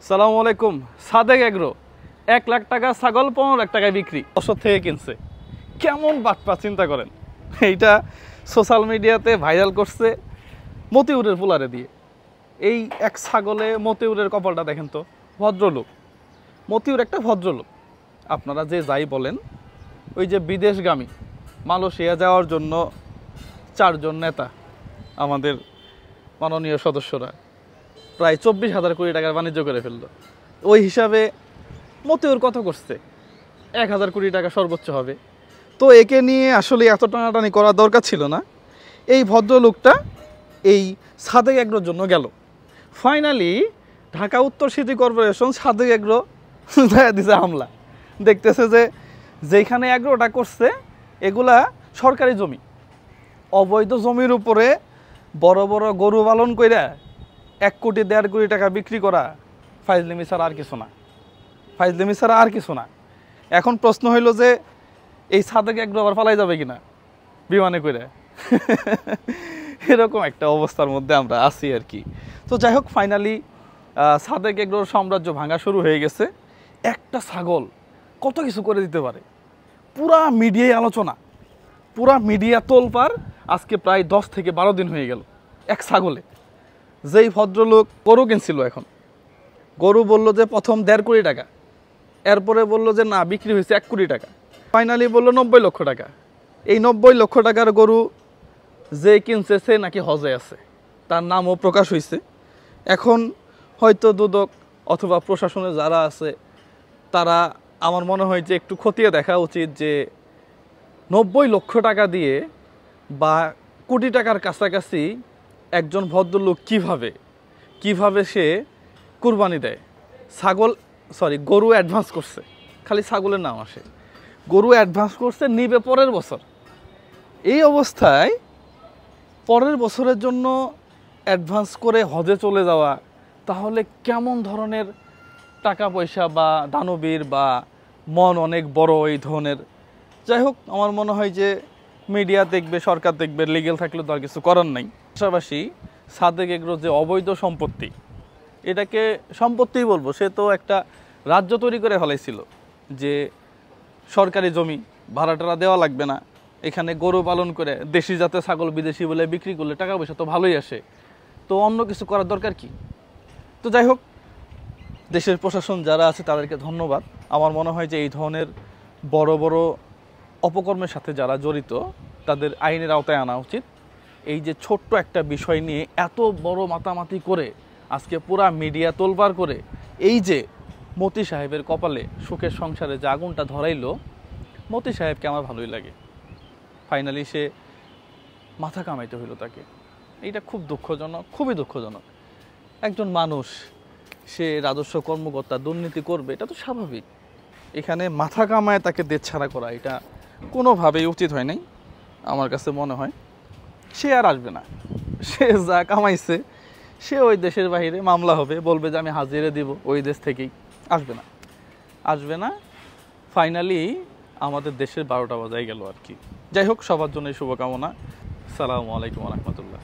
সালামু আলাইকুম। সাদেক এগ্রো 1 লাখ টাকা ছাগল 15 লাখ টাকায় বিক্রি, বছর থেকে কিনছে। কেমন বাটপা চিন্তা করেন। এইটা সোশ্যাল মিডিয়াতে ভাইরাল করছে মতিউরের পোলারে দিয়ে। এই এক ছাগলে মতিউরের কপালটা দেখেন তো, ভদ্রলোক। মতিউর একটা ভদ্রলোক। আপনারা যে যাই বলেন, ওই যে বিদেশগামী মালয়েশিয়া যাওয়ার জন্য 4 জন নেতা আমাদের মাননীয় সদস্যরা প্রায় 24,000 কোটি টাকার বাণিজ্য করে ফেললো। ওই হিসাবে মতিউর কত করছে? 1,000 কোটি টাকা সর্বোচ্চ হবে। তো একে নিয়ে আসলে এত টানাটানি করার দরকার ছিল না। এই ভদ্রলোকটা এই সাদেক এগ্রোর জন্য গেল। ফাইনালি ঢাকা উত্তর সিটি কর্পোরেশন সাদেক এগ্রো দিছে হামলা। দেখতেছে যে যেখানে এগ্রোটা করছে এগুলা সরকারি জমি, অবৈধ জমির উপরে বড় বড় গরু পালন কইরা 1 কোটি 1.5 কোটি টাকা বিক্রি করা ফাইজলিমি ছাড়া আর কিছু না। ফাইজলিমি ছাড়া আর কিছু না। এখন প্রশ্ন হইল যে এই সাদেক এগ্রো আবার পালাই যাবে কিনা বিমানে করে। এরকম একটা অবস্থার মধ্যে আমরা আছি আর কি। তো যাই হোক, ফাইনালি সাদেক এগ্রোর সাম্রাজ্য ভাঙা শুরু হয়ে গেছে। একটা ছাগল কত কিছু করে দিতে পারে, পুরা মিডিয়ায় আলোচনা, পুরা মিডিয়া তোলপাড়। আজকে প্রায় 10 থেকে 12 দিন হয়ে গেল এক ছাগলে। যেই ভদ্রলোক গরু কিনছিল, এখন গরু বলল যে প্রথম 1.5 কোটি টাকা, এরপরে বলল যে না বিক্রি হয়েছে 1 কোটি টাকা, ফাইনালি বললো 90 লক্ষ টাকা। এই 90 লক্ষ টাকার গরু যে কিনছে সে নাকি হজে আছে, তার নামও প্রকাশ হয়েছে। এখন হয়তো দুদক অথবা প্রশাসনে যারা আছে তারা, আমার মনে হয় যে একটু খতিয়ে দেখা উচিত যে 90 লক্ষ টাকা দিয়ে বা কোটি টাকার কাছাকাছি একজন ভদ্রলোক কিভাবে সে কুরবানি দেয়। গরু অ্যাডভান্স করছে, খালি ছাগলের নাম আসে, গরু অ্যাডভান্স করছে, নিবে পরের বছর। এই অবস্থায় পরের বছরের জন্য অ্যাডভান্স করে হজে চলে যাওয়া, তাহলে কেমন ধরনের টাকা পয়সা বা দানবীর বা মন অনেক বড় এই ধরনের। যাই হোক, আমার মনে হয় যে মিডিয়া দেখবে, সরকার দেখবে, লিগেল থাকলে তো আর কিছু করার নাই। পাশাপাশি সাদেক এগ্রো যে অবৈধ সম্পত্তি, এটাকে সম্পত্তিই বলবো, সে তো একটা রাজ্য তৈরি করে ফেলাইছিল যে সরকারি জমি ভাড়াটারা দেওয়া লাগবে না, এখানে গরু পালন করে দেশি জাতের ছাগল বিদেশি বলে বিক্রি করলে টাকা পয়সা তো ভালোই আসে, তো অন্য কিছু করার দরকার কি। তো যাই হোক, দেশের প্রশাসন যারা আছে তাদেরকে ধন্যবাদ। আমার মনে হয় যে এই ধরনের বড় বড় অপকর্মের সাথে যারা জড়িত তাদের আইনের আওতায় আনা উচিত। এই যে ছোট্ট একটা বিষয় নিয়ে এত বড় মাতামাতি করে আজকে পুরা মিডিয়া তোলপাড় করে, এই যে মতি সাহেবের কপালে সুখের সংসারে যে আগুনটা ধরাইলো, মতি সাহেবকে আমার ভালোই লাগে। ফাইনালি সে মাথা কামাইতে হইল তাকে। এইটা খুব দুঃখজনক, খুবই দুঃখজনক। একজন মানুষ, সে রাজস্ব কর্মকর্তা, দুর্নীতি করবে, এটা তো স্বাভাবিক। এখানে মাথা কামায় তাকে দেশ ছাড়া করা, এটা কোনোভাবেই উচিত হয় নাই আমার কাছে মনে হয়। সে আর আসবে না, সে যা কামাইছে সে ওই দেশের বাইরে মামলা হবে, বলবে যে আমি হাজিরে দিব, ওই দেশ থেকেই আসবে না। ফাইনালি আমাদের দেশের 12টা বাজায় গেল আর কি। যাই হোক, সবার জন্য শুভকামনা। আসসালামু আলাইকুম ওয়া রাহমাতুল্লাহ।